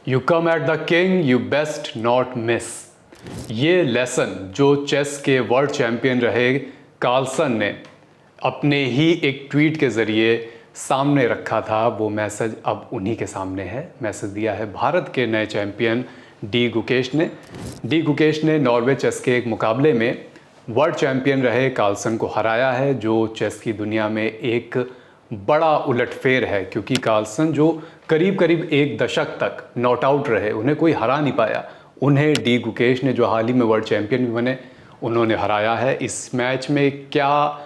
You come at the king, you best not miss. ये lesson जो chess के world champion रहे Carlsen ने अपने ही एक ट्वीट के ज़रिए सामने रखा था, वो मैसेज अब उन्हीं के सामने है। मैसेज दिया है भारत के नए चैंपियन डी गुकेश ने। डी गुकेश ने नॉर्वे चेस के एक मुकाबले में वर्ल्ड चैंपियन रहे कार्लसन को हराया है, जो चेस की दुनिया में एक बड़ा उलटफेर है, क्योंकि कार्लसन जो करीब करीब एक दशक तक नॉट आउट रहे, उन्हें कोई हरा नहीं पाया, उन्हें डी गुकेश ने जो हाल ही में वर्ल्ड चैंपियन भी बने, उन्होंने हराया है। इस मैच में क्या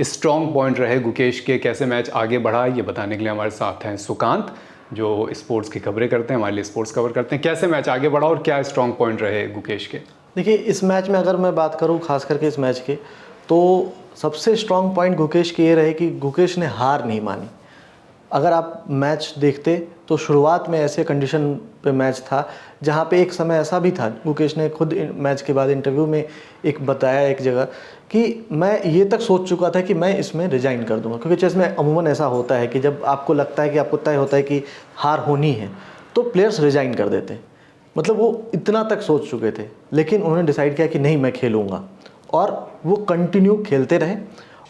स्ट्रॉन्ग पॉइंट रहे गुकेश के, कैसे मैच आगे बढ़ा, ये बताने के लिए हमारे साथ हैं सुकांत, जो स्पोर्ट्स की खबरें करते हैं, हमारे लिए स्पोर्ट्स कवर करते हैं। कैसे मैच आगे बढ़ा और क्या स्ट्रॉन्ग पॉइंट रहे गुकेश के? देखिए, इस मैच में अगर मैं बात करूं खास करके इस मैच के, तो सबसे स्ट्रॉन्ग पॉइंट गुकेश के ये रहे कि गुकेश ने हार नहीं मानी। अगर आप मैच देखते तो शुरुआत में ऐसे कंडीशन पे मैच था जहाँ पे एक समय ऐसा भी था, गुकेश ने खुद मैच के बाद इंटरव्यू में एक बताया एक जगह कि मैं ये तक सोच चुका था कि मैं इसमें रिजाइन कर दूंगा, क्योंकि चेस में अमूमन ऐसा होता है कि जब आपको लगता है कि आपको तय होता है कि हार होनी है तो प्लेयर्स रिजाइन कर देते हैं। मतलब वो इतना तक सोच चुके थे, लेकिन उन्होंने डिसाइड किया कि नहीं, मैं खेलूँगा, और वो कंटिन्यू खेलते रहे।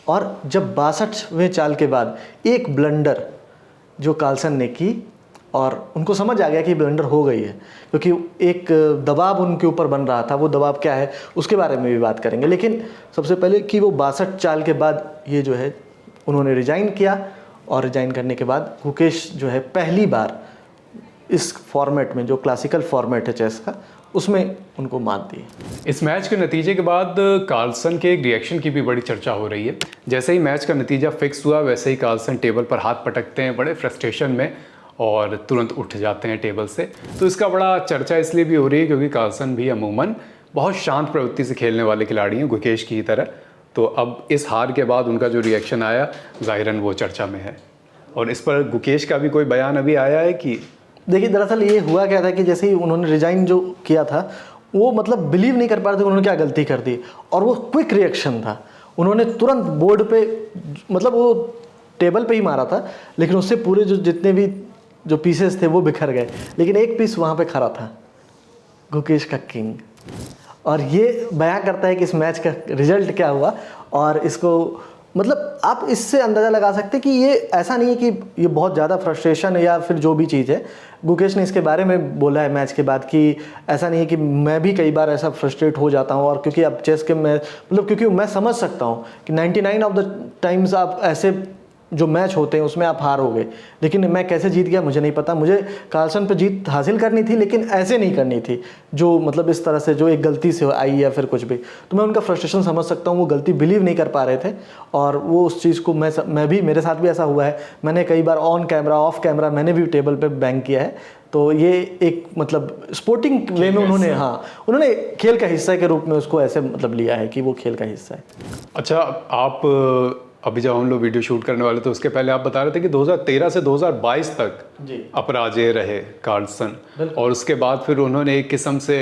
और जब 62वें चाल के बाद एक ब्लंडर जो कार्लसन ने की और उनको समझ आ गया कि ब्लंडर हो गई है, क्योंकि एक दबाव उनके ऊपर बन रहा था, वो दबाव क्या है उसके बारे में भी बात करेंगे। लेकिन सबसे पहले कि वो 62 चाल के बाद ये जो है उन्होंने रिजाइन किया, और रिजाइन करने के बाद गुकेश जो है पहली बार इस फॉर्मेट में, जो क्लासिकल फॉर्मेट है चेस का, उसमें उनको मात दी। इस मैच के नतीजे के बाद कार्लसन के एक रिएक्शन की भी बड़ी चर्चा हो रही है। जैसे ही मैच का नतीजा फिक्स हुआ, वैसे ही कार्लसन टेबल पर हाथ पटकते हैं बड़े फ्रस्ट्रेशन में और तुरंत उठ जाते हैं टेबल से। तो इसका बड़ा चर्चा इसलिए भी हो रही है क्योंकि कार्लसन भी अमूमन बहुत शांत प्रवृत्ति से खेलने वाले खिलाड़ी हैं, गुकेश की तरह। तो अब इस हार के बाद उनका जो रिएक्शन आया, ज़ाहिरन वो चर्चा में है। और इस पर गुकेश का भी कोई बयान अभी आया है कि देखिए, दरअसल ये हुआ क्या था कि जैसे ही उन्होंने रिजाइन जो किया था, वो मतलब बिलीव नहीं कर पा रहे थे उन्होंने क्या गलती कर दी, और वो क्विक रिएक्शन था। उन्होंने तुरंत बोर्ड पे, मतलब वो टेबल पे ही मारा था, लेकिन उससे पूरे जो जितने भी जो पीसेस थे वो बिखर गए, लेकिन एक पीस वहाँ पे खड़ा था, गुकेश का किंग। और ये बयां करता है कि इस मैच का रिजल्ट क्या हुआ। और इसको मतलब आप इससे अंदाज़ा लगा सकते हैं कि ये ऐसा नहीं है कि ये बहुत ज़्यादा फ्रस्ट्रेशन या फिर जो भी चीज़ है। गुकेश ने इसके बारे में बोला है मैच के बाद कि ऐसा नहीं है कि मैं भी कई बार ऐसा फ्रस्ट्रेट हो जाता हूँ, और क्योंकि अब चेस के मैं मतलब क्योंकि मैं समझ सकता हूँ कि 99 ऑफ द टाइम्स आप ऐसे जो मैच होते हैं उसमें आप हारोगे, लेकिन मैं कैसे जीत गया मुझे नहीं पता। मुझे कार्लसन पे जीत हासिल करनी थी, लेकिन ऐसे नहीं करनी थी, जो मतलब इस तरह से जो एक गलती से आई या फिर कुछ भी। तो मैं उनका फ्रस्ट्रेशन समझ सकता हूँ, वो गलती बिलीव नहीं कर पा रहे थे, और वो उस चीज़ को मैं भी, मेरे साथ भी ऐसा हुआ है। मैंने कई बार ऑन कैमरा ऑफ कैमरा मैंने भी टेबल पर बैंग किया है। तो ये एक मतलब स्पोर्टिंग वे में उन्होंने खेल का हिस्सा के रूप में उसको ऐसे मतलब लिया है कि वो खेल का हिस्सा है। अच्छा, आप अभी जब हम लोग वीडियो शूट करने वाले थे उसके पहले आप बता रहे थे कि 2013 से 2022 तक जी अपराजेय रहे कार्लसन, और उसके बाद फिर उन्होंने एक किस्म से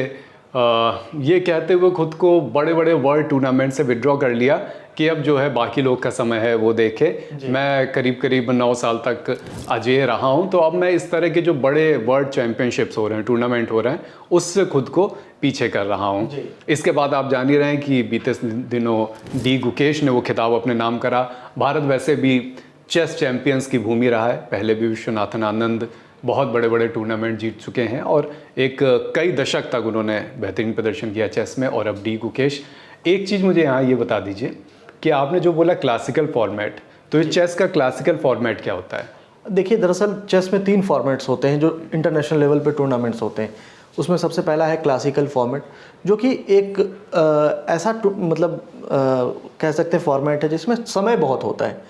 ये कहते हुए खुद को बड़े बड़े वर्ल्ड टूर्नामेंट से विड्रॉ कर लिया कि अब जो है बाकी लोग का समय है वो देखे। मैं करीब करीब 9 साल तक अजेय रहा हूँ, तो अब मैं इस तरह के जो बड़े वर्ल्ड चैंपियनशिप्स हो रहे हैं, टूर्नामेंट हो रहे हैं, उससे खुद को पीछे कर रहा हूँ। इसके बाद आप जान ही रहे हैं कि बीते दिनों डी गुकेश ने वो खिताब अपने नाम करा। भारत वैसे भी चेस चैंपियंस की भूमि रहा है, पहले भी विश्वनाथन आनंद बहुत बड़े बड़े टूर्नामेंट जीत चुके हैं, और एक कई दशक तक उन्होंने बेहतरीन प्रदर्शन किया चेस में। और अब डी गुकेश, एक चीज़ मुझे यहाँ ये बता दीजिए कि आपने जो बोला क्लासिकल फॉर्मेट, तो ये चेस का क्लासिकल फॉर्मेट क्या होता है? देखिए, दरअसल चेस में 3 फॉर्मेट्स होते हैं जो इंटरनेशनल लेवल पे टूर्नामेंट्स होते हैं। उसमें सबसे पहला है क्लासिकल फॉर्मेट, जो कि एक ऐसा मतलब कह सकते हैं फॉर्मेट है जिसमें समय बहुत होता है।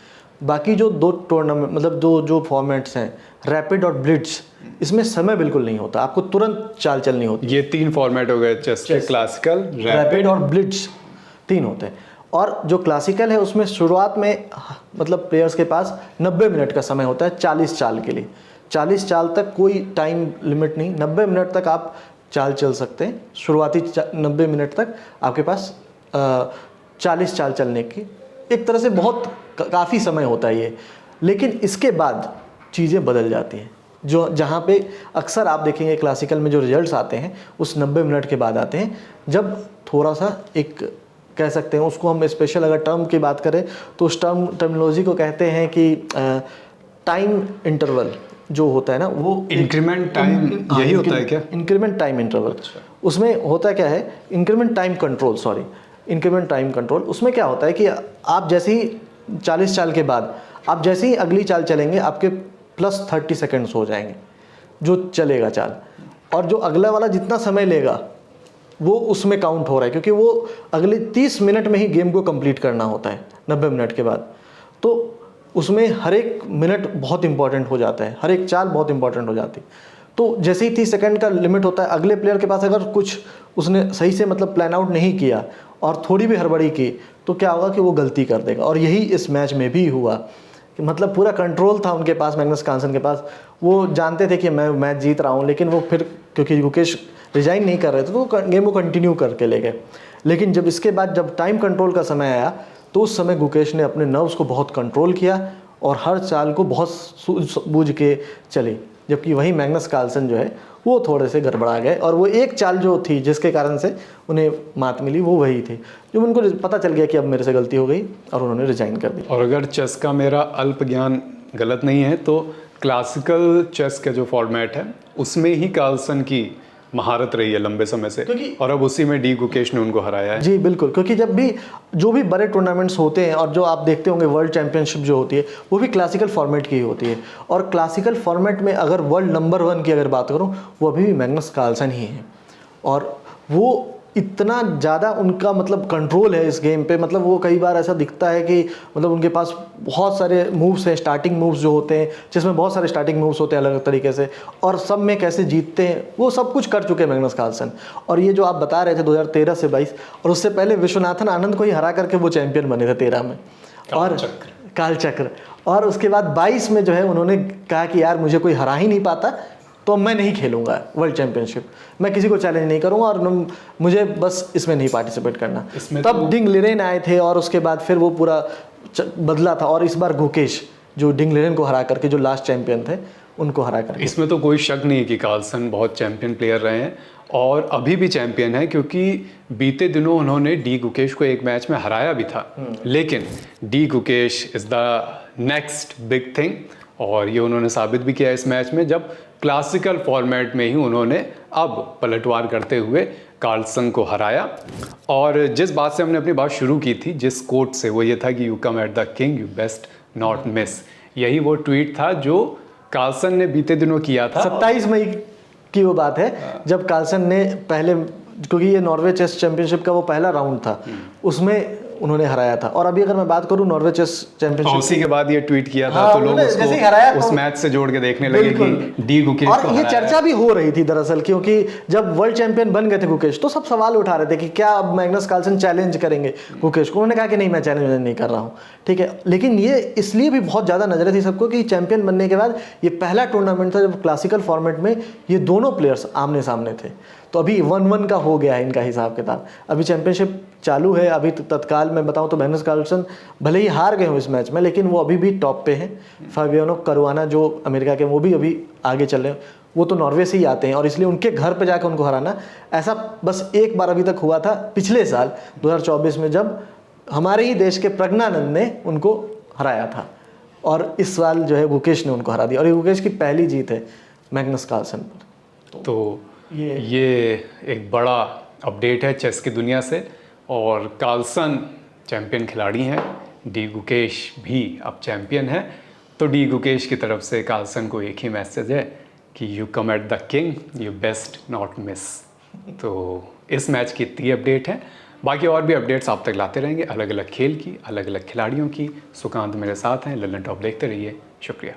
बाकी जो 2 टूर्नामेंट मतलब जो फॉर्मेट्स हैं, रैपिड और ब्लिट्ज, इसमें समय बिल्कुल नहीं होता, आपको तुरंत चाल चलनी होती है। ये 3 फॉर्मेट हो गए चेस के, क्लासिकल, रैपिड और ब्लिट्ज, 3 होते हैं। और जो क्लासिकल है उसमें शुरुआत में मतलब प्लेयर्स के पास 90 मिनट का समय होता है 40 चाल के लिए। 40 चाल तक कोई टाइम लिमिट नहीं, 90 मिनट तक आप चाल चल सकते हैं। शुरुआती 90 मिनट तक आपके पास 40 चाल चलने की एक तरह से बहुत काफ़ी समय होता है ये। लेकिन इसके बाद चीज़ें बदल जाती हैं। जो जहाँ पे अक्सर आप देखेंगे क्लासिकल में जो रिजल्ट्स आते हैं उस 90 मिनट के बाद आते हैं, जब थोड़ा सा एक कह सकते हैं उसको हम स्पेशल अगर टर्म की बात करें तो उस टर्मिनोलॉजी को कहते हैं कि टाइम इंटरवल जो होता है ना, वो इंक्रीमेंट टाइम यही होता है क्या? Increment time interval. उसमें होता क्या है, increment time control, sorry, increment time control. उसमें क्या होता है कि आप जैसे ही 40 चाल के बाद आप जैसे ही अगली चाल चलेंगे आपके +30 सेकेंड्स हो जाएंगे जो चलेगा चाल, और जो अगला वाला जितना समय लेगा वो उसमें काउंट हो रहा है, क्योंकि वो अगले 30 मिनट में ही गेम को कंप्लीट करना होता है 90 मिनट के बाद। तो उसमें हर एक मिनट बहुत इंपॉर्टेंट हो जाता है, हर एक चाल बहुत इंपॉर्टेंट हो जाती है। तो जैसे ही 30 सेकंड का लिमिट होता है, अगले प्लेयर के पास अगर कुछ उसने सही से मतलब प्लान आउट नहीं किया और थोड़ी भी हड़बड़ी की तो क्या होगा कि वो गलती कर देगा। और यही इस मैच में भी हुआ कि मतलब पूरा कंट्रोल था उनके पास, मैग्नस कार्लसन के पास। वो जानते थे कि मैं मैच जीत रहा हूँ, लेकिन वो फिर क्योंकि गुकेश रिजाइन नहीं कर रहे थे तो वो गेम को कंटिन्यू करके ले गए। लेकिन जब इसके बाद जब टाइम कंट्रोल का समय आया तो उस समय गुकेश ने अपने नर्व्स को बहुत कंट्रोल किया और हर चाल को बहुत सूझ बूझ के चली, जबकि वही मैग्नस कार्लसन जो है वो थोड़े से गड़बड़ा गए। और वो एक चाल जो थी जिसके कारण से उन्हें मात मिली वो वही थी, जब उनको पता चल गया कि अब मेरे से गलती हो गई और उन्होंने रिजाइन कर दी। और अगर चेस का मेरा अल्प ज्ञान गलत नहीं है तो क्लासिकल चेस का जो फॉर्मेट है उसमें ही कार्लसन की महारत रही है लंबे समय से, और अब उसी में डी गुकेश ने उनको हराया है। जी बिल्कुल, क्योंकि जब भी जो भी बड़े टूर्नामेंट्स होते हैं और जो आप देखते होंगे वर्ल्ड चैंपियनशिप जो होती है वो भी क्लासिकल फॉर्मेट की होती है। और क्लासिकल फॉर्मेट में अगर वर्ल्ड नंबर 1 की अगर बात करूं वो अभी भी मैग्नस कार्लसन ही है। और वो इतना ज़्यादा उनका मतलब कंट्रोल है इस गेम पे, मतलब वो कई बार ऐसा दिखता है कि मतलब उनके पास बहुत सारे मूव्स हैं, स्टार्टिंग मूव्स जो होते हैं जिसमें बहुत सारे स्टार्टिंग मूव्स होते हैं अलग अलग तरीके से, और सब में कैसे जीतते हैं वो सब कुछ कर चुके हैं मैग्नस कार्लसन। और ये जो आप बता रहे थे 2013 से 22 और उससे पहले विश्वनाथन आनंद को ही हरा करके वो चैंपियन बने थे 13 में, और कालचक्र। और उसके बाद 22 में जो है उन्होंने कहा कि यार मुझे कोई हरा ही नहीं पाता तो मैं नहीं खेलूंगा वर्ल्ड चैंपियनशिप, मैं किसी को चैलेंज नहीं करूंगा और मुझे बस इसमें नहीं पार्टिसिपेट करना। तब डिंग लिरेन आए थे और उसके बाद फिर वो पूरा बदला था। और इस बार गुकेश जो डिंग लिरेन को हरा करके जो लास्ट चैंपियन थे उनको हरा करके, इसमें तो कोई शक नहीं है कि कार्लसन बहुत चैंपियन प्लेयर रहे हैं और अभी भी चैंपियन है, क्योंकि बीते दिनों उन्होंने डी गुकेश को एक मैच में हराया भी था। लेकिन D Gukesh is the next big thing, और ये उन्होंने साबित भी किया इस मैच में, जब क्लासिकल फॉर्मेट में ही उन्होंने अब पलटवार करते हुए कार्लसन को हराया। और जिस बात से हमने अपनी बात शुरू की थी, जिस कोट से, वो ये था कि you come at the king, you best not miss. यही वो ट्वीट था जो कार्लसन ने बीते दिनों किया था। 27 मई की वो बात है जब कार्लसन ने पहले, क्योंकि ये नॉर्वे चेस चैंपियनशिप का वो पहला राउंड था, उसमें उन्होंने हराया था। और अभी अगर मैं बात करूं नॉर्वे चेस चैंपियनशिप, उसी के बाद ये ट्वीट किया था। हाँ, तो लोग उसको उस तो मैच से जोड़ के देखने लगे कि डी गुकेश को और ये चर्चा भी हो रही थी दरअसल, क्योंकि जब वर्ल्ड चैंपियन बन गए थे गुकेश तो सब सवाल उठा रहे थे कि क्या अब मैग्नस कार्लसन चैलेंज करेंगे गुकेश को। उन्होंने कहा कि नहीं, मैं चैलेंज नहीं कर रहा हूँ, ठीक है। लेकिन ये इसलिए भी बहुत ज़्यादा नजरें थी सबको कि चैंपियन बनने के बाद ये पहला टूर्नामेंट था जब क्लासिकल फॉर्मेट में ये दोनों प्लेयर्स आमने सामने थे। तो अभी 1-1 का हो गया है इनका हिसाब किताब। अभी चैंपियनशिप चालू है। अभी तत्काल में बताऊं तो मैग्नस कार्लसन भले ही हार गए हो इस मैच में, लेकिन वो अभी भी टॉप पे हैं। फाबियानो करुआना जो अमेरिका के, वो भी अभी आगे चल रहे हैं। वो तो नॉर्वे से ही आते हैं और इसलिए उनके घर पे जाकर उनको हराना, ऐसा बस एक बार अभी तक हुआ था पिछले साल 2024 में, जब हमारे ही देश के प्रज्ञानंद ने उनको हराया था। और इस साल जो है गुकेश ने उनको हरा दिया और ये गुकेश की पहली जीत है मैग्नस कार्लसन पर। तो ये एक बड़ा अपडेट है चेस की दुनिया से। और कार्लसन चैंपियन खिलाड़ी हैं, डी गुकेश भी अब चैंपियन है। तो डी गुकेश की तरफ से कार्लसन को एक ही मैसेज है कि you come at the king, you best not miss. तो इस मैच की इतनी अपडेट है, बाकी और भी अपडेट्स आप तक लाते रहेंगे, अलग अलग खेल की, अलग अलग खिलाड़ियों की। सुकांत मेरे साथ हैं, ललन टॉप देखते रहिए। शुक्रिया।